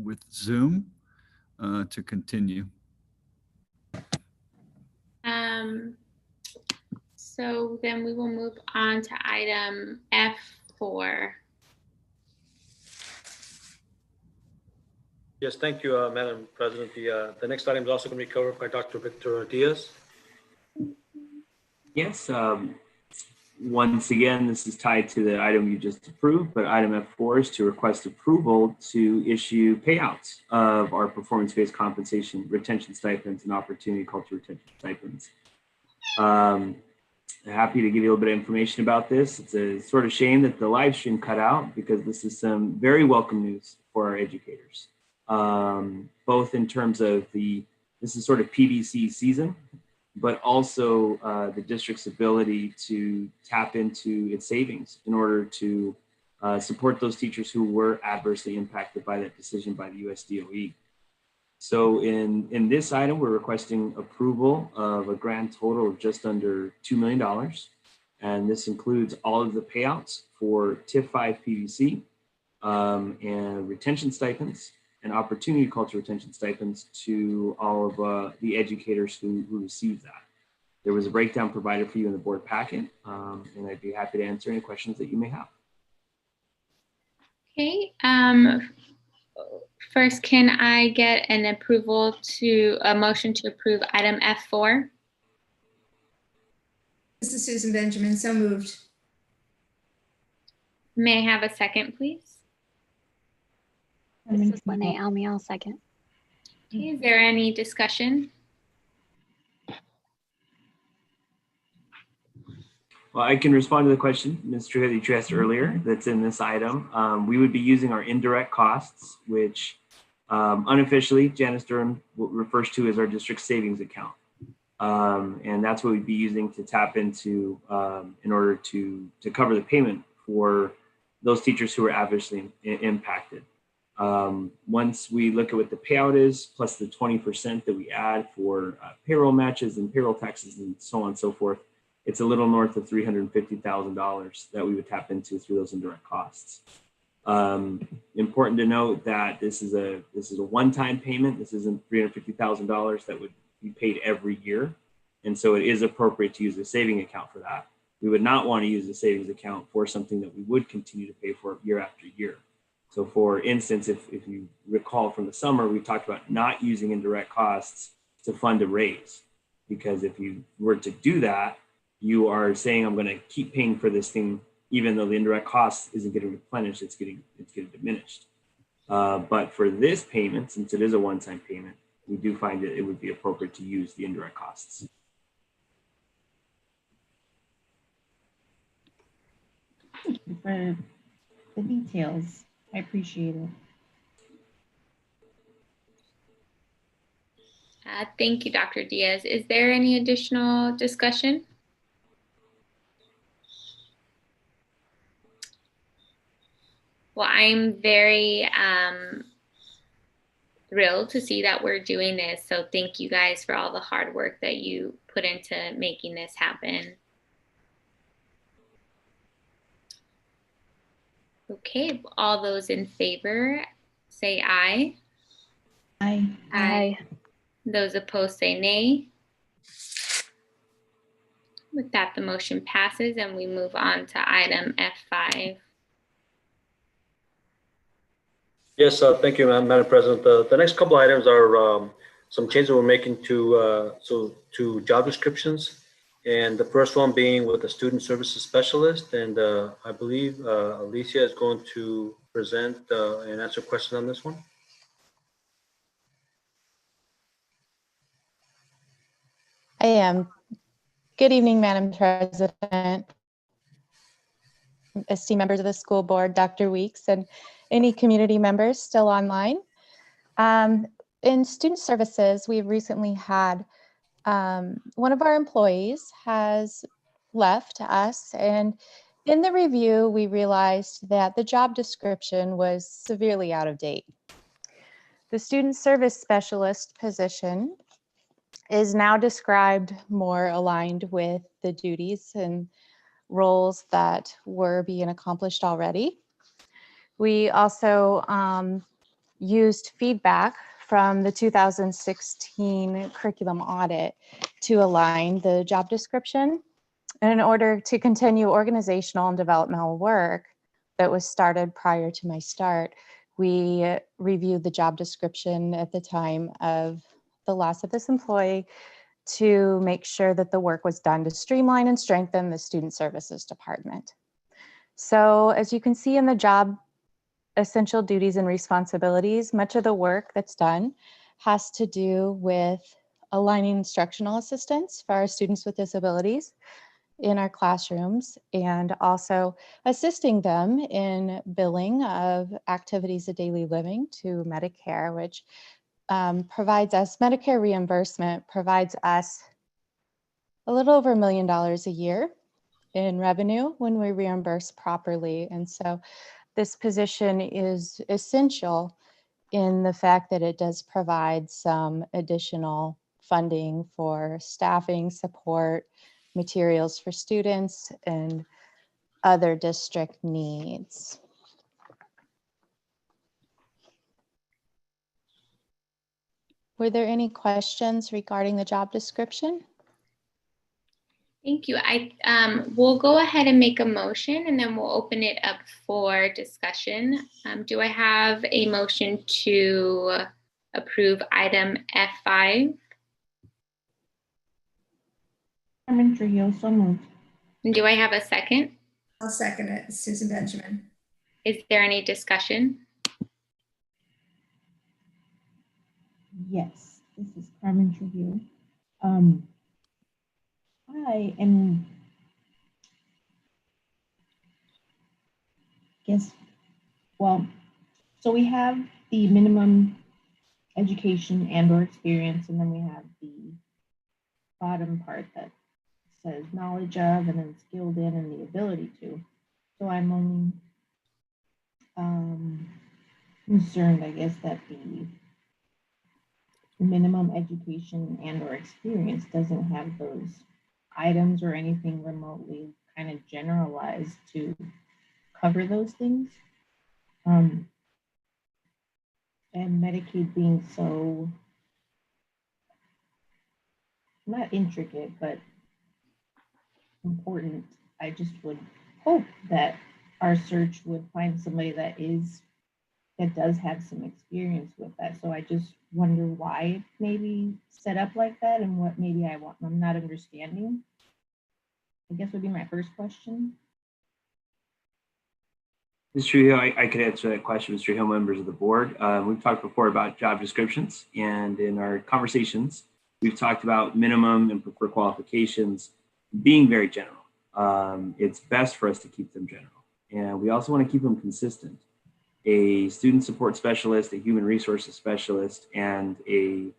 with Zoom to continue. So then we will move on to item F4. Yes, thank you, Madam President. The next item is also going to be covered by Dr. Victor Diaz. Yes, once again, this is tied to the item you just approved, but item F4 is to request approval to issue payouts of our performance-based compensation, retention stipends, and opportunity culture retention stipends. Happy to give you a little bit of information about this. It's a sort of shame that the live stream cut out because this is some very welcome news for our educators, both in terms of this is sort of PBC season, but also the district's ability to tap into its savings in order to support those teachers who were adversely impacted by that decision by the US DOE. So in this item, we're requesting approval of a grand total of just under $2 million. And this includes all of the payouts for TIF 5 PVC and retention stipends and opportunity culture retention stipends to all of the educators who received that. There was a breakdown provided for you in the board packet, and I'd be happy to answer any questions that you may have. Okay. First, can I get an approval to a motion to approve item F4? This is Susan Benjamin, so moved. May I have a second, please? This is Lene Almy, I'll second. Okay, is there any discussion? Well, I can respond to the question, Mr. Hood, that you asked earlier that's in this item. We would be using our indirect costs, which unofficially Janice Durham refers to as our district savings account. And that's what we'd be using to tap into in order to cover the payment for those teachers who were adversely impacted. Once we look at what the payout is, plus the 20% that we add for payroll matches and payroll taxes and so on and so forth, it's a little north of $350,000 that we would tap into through those indirect costs. Important to note that this is a one-time payment. This isn't $350,000 that would be paid every year. And so it is appropriate to use a saving account for that. We would not want to use a savings account for something that we would continue to pay for year after year. So for instance, if you recall from the summer, we talked about not using indirect costs to fund a raise, because if you were to do that, you are saying, I'm going to keep paying for this thing, even though the indirect cost isn't getting replenished, it's getting diminished. But for this payment, since it is a one-time payment, we do find that it would be appropriate to use the indirect costs. Thank you for the details. I appreciate it. Thank you, Dr. Diaz. Is there any additional discussion? Well, I'm very thrilled to see that we're doing this. So thank you guys for all the hard work that you put into making this happen. Okay, all those in favor say aye. Aye. Aye. Those opposed say nay. With that, the motion passes and we move on to item F5. Yes, thank you, Madam President. The next couple items are some changes we're making to job descriptions, and the first one being with the student services specialist. And I believe Alicia is going to present and answer questions on this one. I am. Good evening, Madam President, esteemed members of the school board, Dr. Weeks, and any community members still online. In student services, we've recently had one of our employees has left us, and in the review, we realized that the job description was severely out of date. The student service specialist position is now described more aligned with the duties and roles that were being accomplished already. We also used feedback from the 2016 curriculum audit to align the job description. And in order to continue organizational and developmental work that was started prior to my start, we reviewed the job description at the time of the loss of this employee to make sure that the work was done to streamline and strengthen the student services department. So as you can see in the job essential duties and responsibilities, much of the work that's done has to do with aligning instructional assistance for our students with disabilities in our classrooms, and also assisting them in billing of activities of daily living to Medicare, which provides us, Medicare reimbursement provides us a little over $1 million a year in revenue when we reimburse properly. And so this position is essential in the fact that it does provide some additional funding for staffing, support, materials for students, and other district needs. Were there any questions regarding the job description? Thank you. We'll go ahead and make a motion, and then we'll open it up for discussion. Do I have a motion to approve item F5? Carmen Trujillo, so moved. And do I have a second? I'll second it. Susan Benjamin. Is there any discussion? Yes, this is Carmen Trujillo. I am, well, so we have the minimum education and/or experience, and then we have the bottom part that says knowledge of, and then skilled in, and the ability to. So I'm only concerned, I guess, that the minimum education and/or experience doesn't have those items or anything remotely kind of generalized to cover those things. And Medicaid being so, not intricate, but important, I just would hope that our search would find somebody that does have some experience with that. So I just wonder why it maybe set up like that, and what maybe I'm not understanding, I guess, would be my first question. Mr. Hill, I could answer that question, Mr. Hill, members of the board. We've talked before about job descriptions, and in our conversations, we've talked about minimum and preferred qualifications being very general. It's best for us to keep them general, and we also want to keep them consistent. A student support specialist, a human resources specialist, and a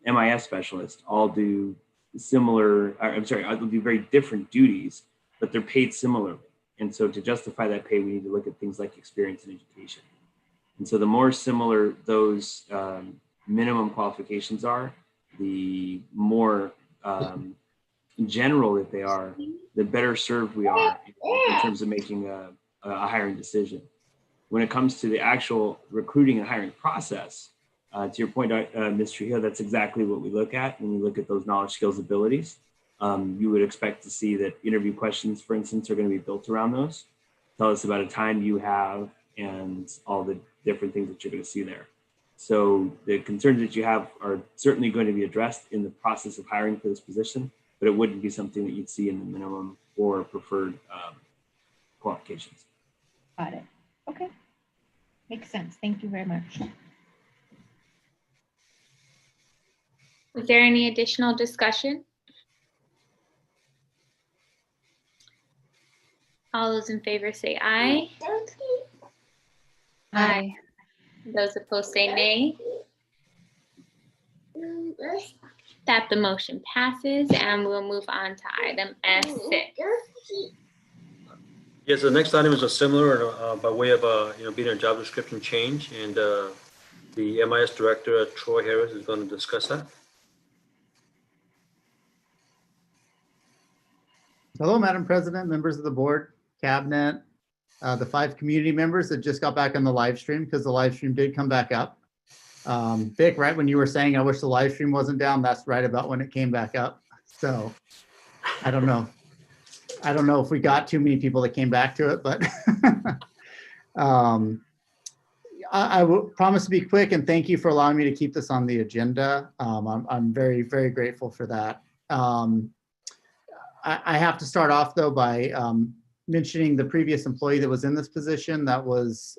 MIS specialist all do they'll do very different duties, but they're paid similarly. And so to justify that pay, we need to look at things like experience and education. And so the more similar those minimum qualifications are, the more general that they are, the better served we are in terms of making a hiring decision. When it comes to the actual recruiting and hiring process, to your point, Mr. Hill, that's exactly what we look at when we look at those knowledge, skills, abilities. You would expect to see that interview questions, for instance, are going to be built around those. Tell us about a time you have and all the different things that you're going to see there. So the concerns that you have are certainly going to be addressed in the process of hiring for this position, but it wouldn't be something that you'd see in the minimum or preferred qualifications. Got it. Okay. Makes sense. Thank you very much. Is there any additional discussion? All those in favor say aye. Aye. Those opposed say nay. That the motion passes, and we'll move on to item F6. Yes, the next item is a similar by way of being a job description change, and the MIS director, Troy Harris, is going to discuss that. Hello, Madam President, members of the board, cabinet. the 5 community members that just got back on the live stream, because the live stream did come back up. Vic, right when you were saying, I wish the live stream wasn't down, that's right about when it came back up. So I don't know. I don't know if we got too many people that came back to it, but I will promise to be quick, and thank you for allowing me to keep this on the agenda. I'm very, very grateful for that. I have to start off though by mentioning the previous employee that was in this position. That was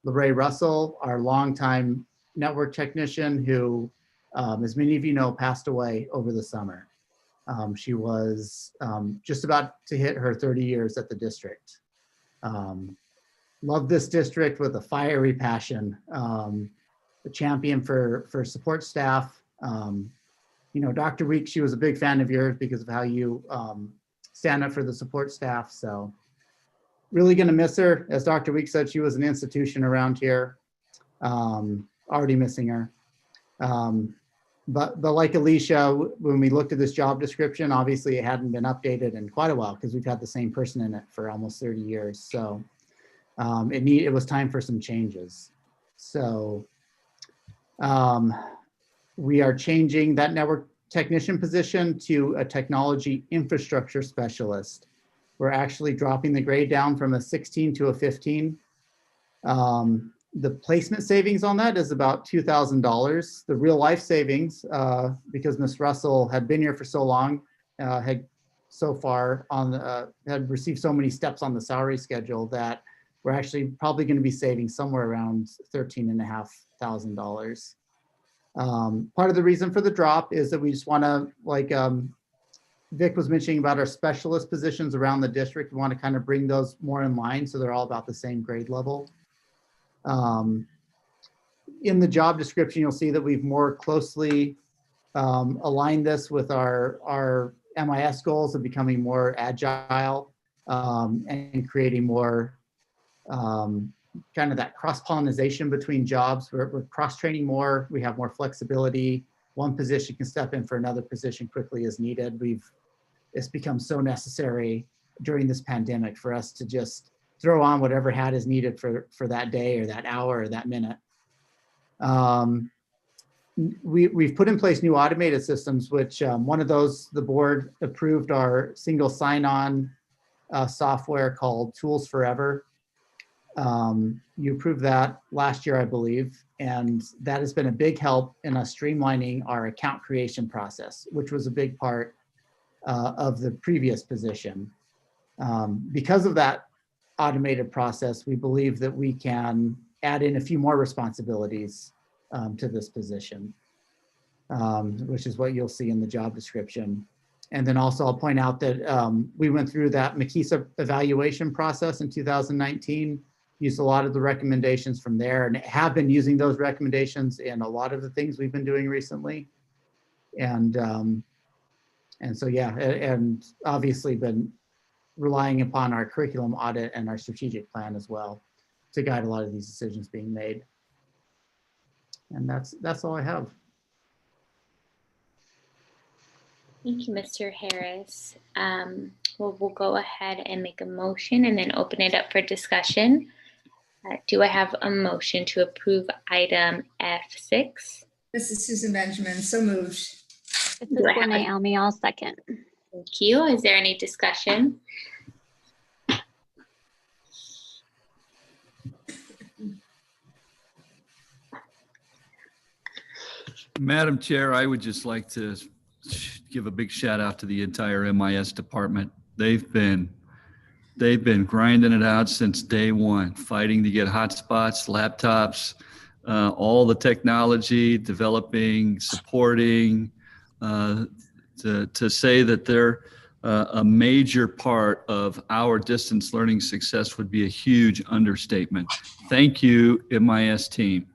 Lorraine Russell, our longtime network technician who, as many of you know, passed away over the summer. She was just about to hit her 30 years at the district. Love this district with a fiery passion, a champion for support staff. You know, Dr. Weeks, she was a big fan of yours because of how you stand up for the support staff. So really gonna miss her. As Dr. Weeks said, she was an institution around here. Already missing her. But like Alicia, when we looked at this job description, obviously it hadn't been updated in quite a while because we've had the same person in it for almost 30 years. So it was time for some changes. So we are changing that network technician position to a technology infrastructure specialist. We're actually dropping the grade down from a 16 to a 15. The placement savings on that is about $2,000. The real life savings, because Ms. Russell had been here for so long, had so far had received so many steps on the salary schedule that we're actually probably going to be saving somewhere around $13,500. Part of the reason for the drop is that we just want to, like Vic was mentioning about our specialist positions around the district, we want to kind of bring those more in line so they're all about the same grade level. In the job description, you'll see that we've more closely aligned this with our MIS goals of becoming more agile and creating more kind of that cross-pollination between jobs. We're cross-training more, we have more flexibility. One position can step in for another position quickly as needed. It's become so necessary during this pandemic for us to just throw on whatever hat is needed for that day or that hour or that minute. We've put in place new automated systems, which one of those, the board approved our single sign-on software called Tools Forever. You approved that last year, I believe, and that has been a big help in us streamlining our account creation process, which was a big part of the previous position. Because of that automated process, we believe that we can add in a few more responsibilities to this position, which is what you'll see in the job description. And then also I'll point out that we went through that McKeesa evaluation process in 2019, used a lot of the recommendations from there, and have been using those recommendations in a lot of the things we've been doing recently. And so, yeah, and obviously been relying upon our curriculum audit and our strategic plan as well to guide a lot of these decisions being made. And that's all I have. Thank you, Mr. Harris. We'll go ahead and make a motion and then open it up for discussion. Do I have a motion to approve item F6? This is Susan Benjamin, so moved. This is Lene Almy, I'll second. Thank you. Is there any discussion? Madam Chair, I would just like to give a big shout out to the entire MIS department. They've been grinding it out since day one, fighting to get hotspots, laptops, all the technology, developing, supporting, to say that they're a major part of our distance learning success would be a huge understatement. Thank you, MIS team.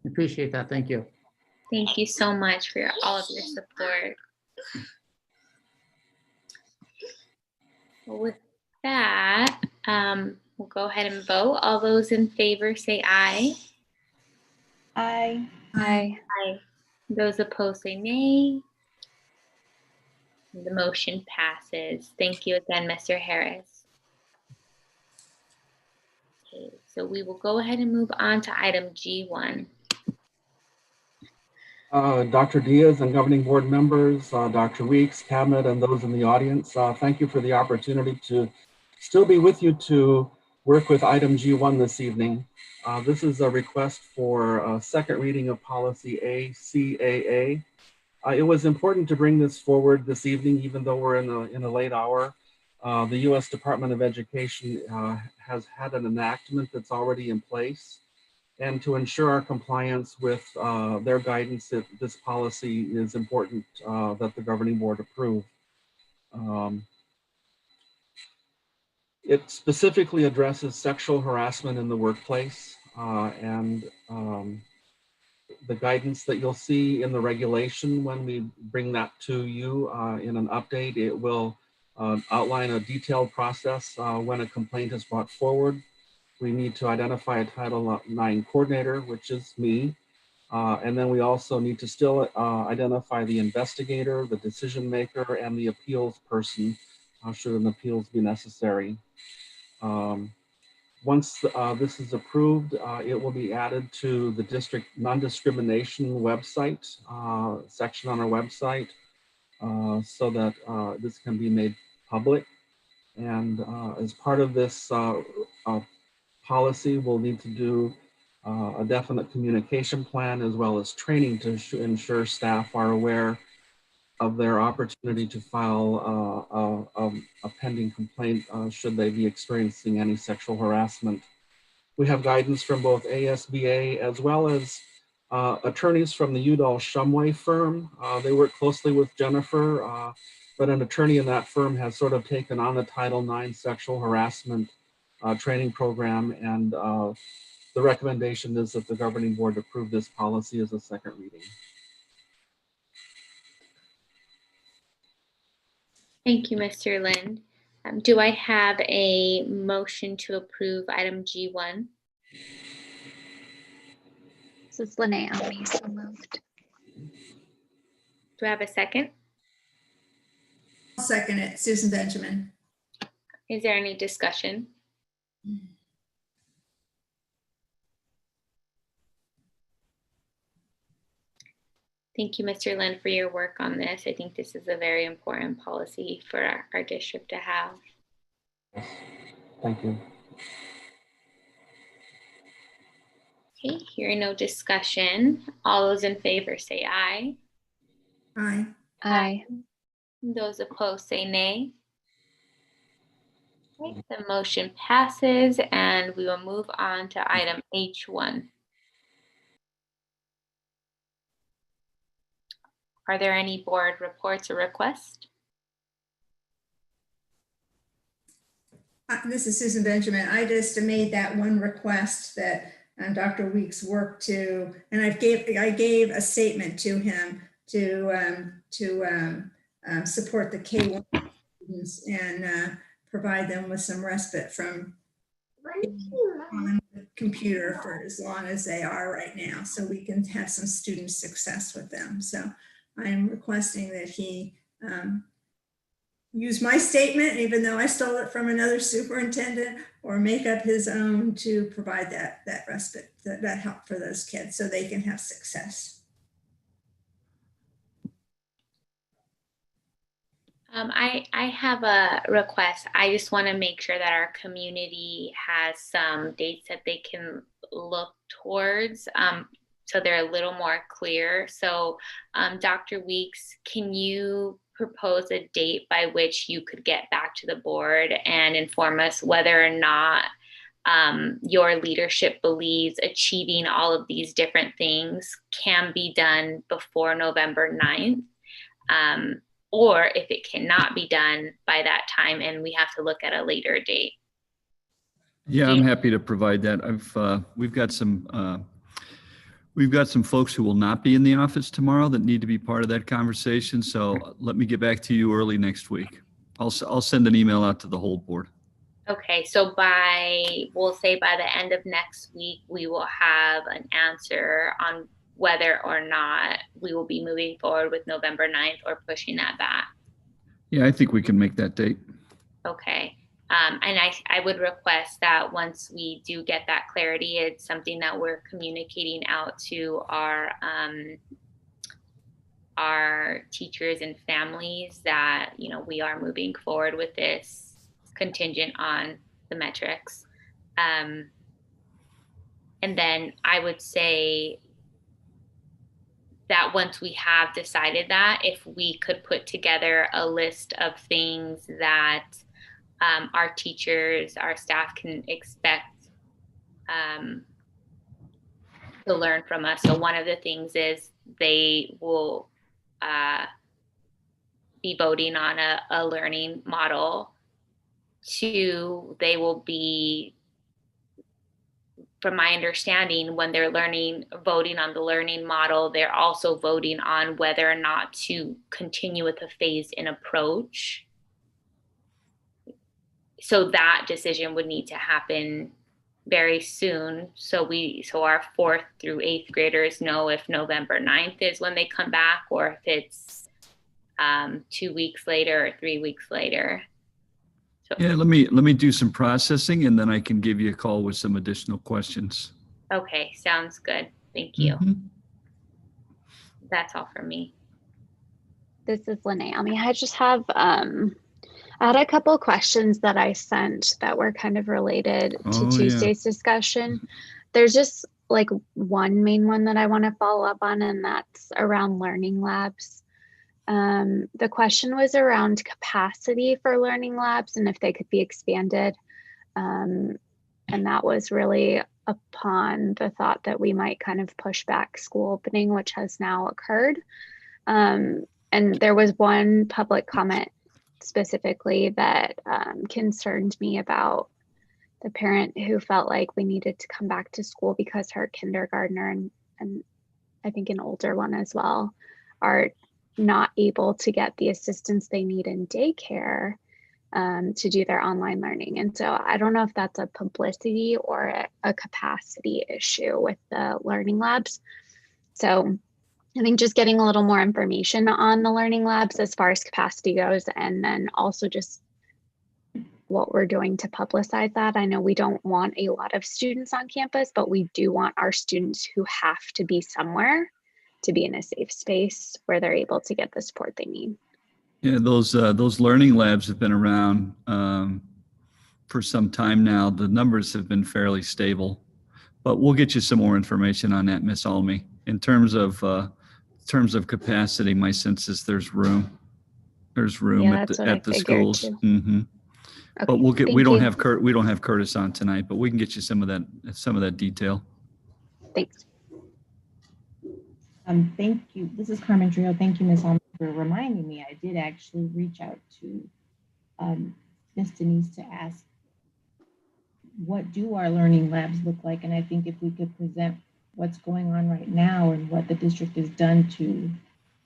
Appreciate that. Thank you. Thank you so much for all of your support. With that, we'll go ahead and vote. All those in favor say aye. Aye. Aye. Aye. Those opposed say nay. The motion passes. Thank you again, Mr. Harris. Okay, so we will go ahead and move on to item G1. Dr. Diaz and governing board members, Dr. Weeks, cabinet, and those in the audience, thank you for the opportunity to still be with you to work with item G1 this evening. This is a request for a second reading of policy ACAA. It was important to bring this forward this evening, even though we're in a late hour. The U.S. Department of Education has had an enactment that's already in place. And to ensure our compliance with their guidance, this policy is important that the governing board approve. It specifically addresses sexual harassment in the workplace, and the guidance that you'll see in the regulation when we bring that to you in an update. It will outline a detailed process when a complaint is brought forward. We need to identify a Title IX coordinator, which is me. And then we also need to still identify the investigator, the decision maker, and the appeals person, should an appeals be necessary. Once this is approved, it will be added to the district non-discrimination website section on our website so that this can be made public. And as part of this policy, we'll need to do a definite communication plan as well as training to ensure staff are aware of their opportunity to file a pending complaint should they be experiencing any sexual harassment. We have guidance from both ASBA as well as attorneys from the Udall-Shumway firm. They work closely with Jennifer, but an attorney in that firm has sort of taken on the Title IX sexual harassment training program, and the recommendation is that the governing board approve this policy as a second reading. Thank you, Mr. Lind. Do I have a motion to approve item G1? This is Lene Almy, so moved. Do I have a second? I'll second it. Susan Benjamin. Is there any discussion? Thank you, Mr. Lind, for your work on this. I think this is a very important policy for our district to have. Thank you. Okay, hearing no discussion, all those in favor say aye. Aye. Aye. Those opposed say nay. Okay, the motion passes and we will move on to item H1. Are there any board reports or requests? This is Susan Benjamin. I just made that one request that Dr. Weeks worked to, and I gave a statement to him to support the K1 students and provide them with some respite from on the computer for as long as they are right now, so we can have some student success with them. So I'm requesting that he use my statement, even though I stole it from another superintendent, or make up his own to provide that respite, that help for those kids so they can have success. I have a request. I just want to make sure that our community has some dates that they can look towards, so they're a little more clear. So Dr. Weeks, can you propose a date by which you could get back to the board and inform us whether or not your leadership believes achieving all of these different things can be done before November 9th? Or if it cannot be done by that time and we have to look at a later date. Yeah, I'm happy to provide that. We've got some folks who will not be in the office tomorrow that need to be part of that conversation. So let me get back to you early next week. I'll send an email out to the whole board. Okay, so we'll say by the end of next week, we will have an answer on whether or not we will be moving forward with November 9th or pushing that back. Yeah, I think we can make that date. Okay. And I would request that once we do get that clarity, it's something that we're communicating out to our teachers and families that, you know, we are moving forward with this contingent on the metrics. And then I would say that once we have decided that, if we could put together a list of things that our teachers, our staff can expect to learn from us. So one of the things is they will be voting on a learning model. 2, they will be, from my understanding, when they're voting on the learning model, they're also voting on whether or not to continue with a phased-in approach. So that decision would need to happen very soon. So our 4th through 8th graders know if November 9th is when they come back, or if it's 2 weeks later or 3 weeks later. So, Yeah, let me do some processing and then I can give you a call with some additional questions. okay, sounds good. Thank you. Mhm. That's all for me. This is Lene. I just have I had a couple questions that I sent that were kind of related to Oh, yeah. Tuesday's discussion. There's just like one main one that I want to follow up on, and that's around learning labs. The question was around capacity for learning labs and if they could be expanded. And that was really upon the thought that we might kind of push back school opening, which has now occurred. And there was one public comment specifically that concerned me about the parent who felt like we needed to come back to school because her kindergartner and I think an older one as well are not able to get the assistance they need in daycare to do their online learning. And so I don't know if that's a publicity or a capacity issue with the learning labs. So I think just getting a little more information on the learning labs as far as capacity goes, and then also just what we're doing to publicize that. I know we don't want a lot of students on campus, but we do want our students who have to be somewhere to be in a safe space where they're able to get the support they need. Yeah, those learning labs have been around for some time now. The numbers have been fairly stable, but we'll get you some more information on that, Miss Almy. In terms of capacity, my sense is there's room. There's room Yeah, at that's what I the figured schools. too. Mm-hmm. But Okay, we don't thank you. have Curtis on tonight, but we can get you some of that detail. Thanks. Thank you. This is Carmen Trio. Thank you, Ms. Almond, for reminding me. I did actually reach out to Ms. Denise to ask, what do our learning labs look like? And I think if we could present what's going on right now and what the district has done to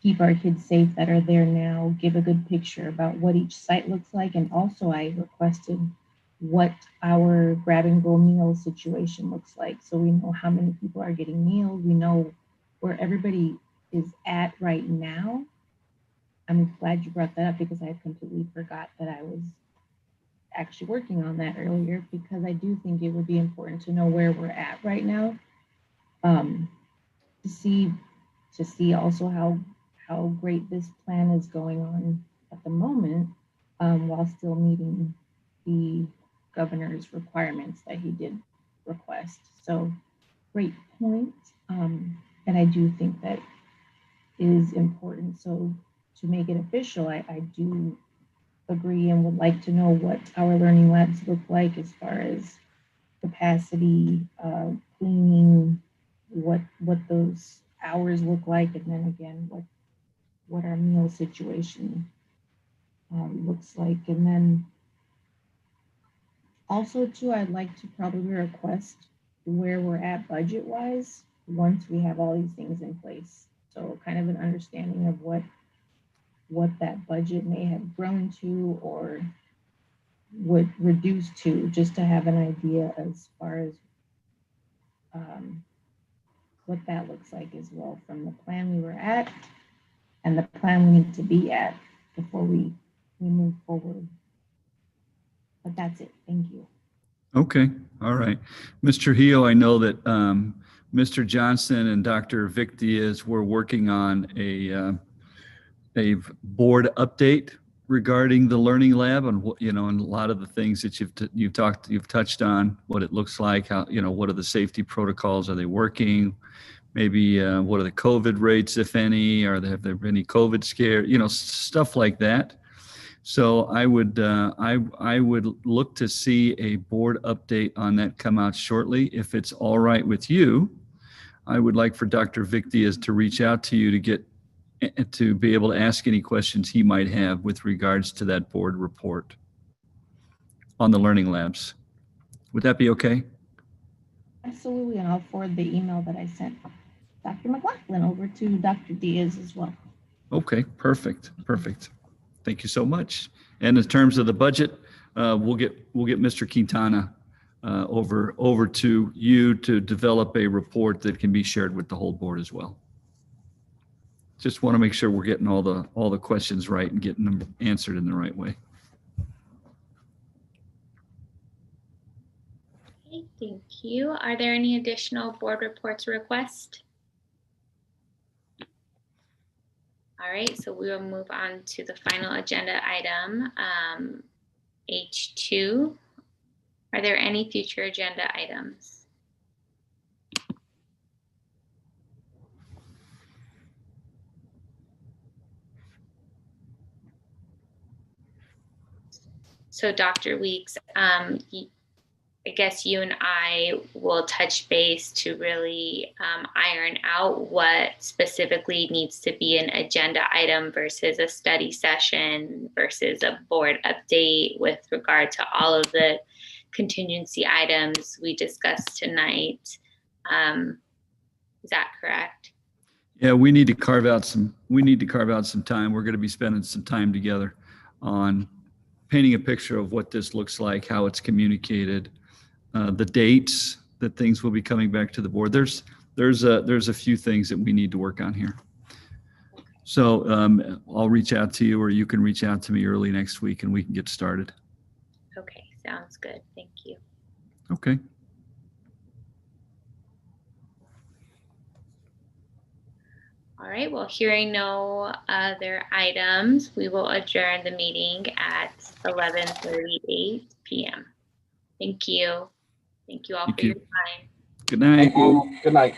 keep our kids safe that are there now, give a good picture about what each site looks like. And also I requested what our grab and go meal situation looks like. So we know how many people are getting meals. We know where everybody is at right now. I'm glad you brought that up because I completely forgot that I was actually working on that earlier, because I do think it would be important to know where we're at right now, to see also how great this plan is going on at the moment, while still meeting the governor's requirements that he did request. So great point. And I do think that is important. So to make it official, I do agree and would like to know what our learning labs look like as far as capacity, cleaning, what those hours look like, and then again, what our meal situation looks like. And then also too, I'd like to probably request where we're at budget-wise once we have all these things in place. So kind of an understanding of what that budget may have grown to or would reduce to, just to have an idea as far as what that looks like as well, from the plan we were at and the plan we need to be at before we we move forward. But that's it. Thank you. Okay, all right. Mr. Trujillo, I know that Mr. Johnson and Dr. Vic Diaz were working on a board update regarding the learning lab and what, and a lot of the things that you've touched on, what it looks like, how, what are the safety protocols? Are they working? Maybe what are the COVID rates, if any? Have there been any COVID scare? Stuff like that. So I would look to see a board update on that come out shortly. If it's all right with you, I would like for Dr. Vic Diaz to reach out to you to be able to ask any questions he might have with regards to that board report on the learning labs. Would that be okay? Absolutely, and I'll forward the email that I sent Dr. McLaughlin over to Dr. Diaz as well. Okay, perfect. Thank you so much. And in terms of the budget, we'll get Mr. Quintana over to you to develop a report that can be shared with the whole board as well. Just want to make sure we're getting all the questions right and getting them answered in the right way. Okay, thank you. Are there any additional board reports or requests? All right, so we will move on to the final agenda item, H2. Are there any future agenda items? So Dr. Weeks, I guess you and I will touch base to really iron out what specifically needs to be an agenda item versus a study session versus a board update with regard to all of the contingency items we discussed tonight. Is that correct? Yeah, we need to carve out some time. We're going to be spending some time together on painting a picture of what this looks like, how it's communicated, the dates that things will be coming back to the board. There's a few things that we need to work on here. So I'll reach out to you, or you can reach out to me early next week and we can get started. Okay, sounds good. Thank you. Okay. All right, well, hearing no other items, we will adjourn the meeting at 11:38 p.m. Thank you. Thank you all for your time. Good night. Good night.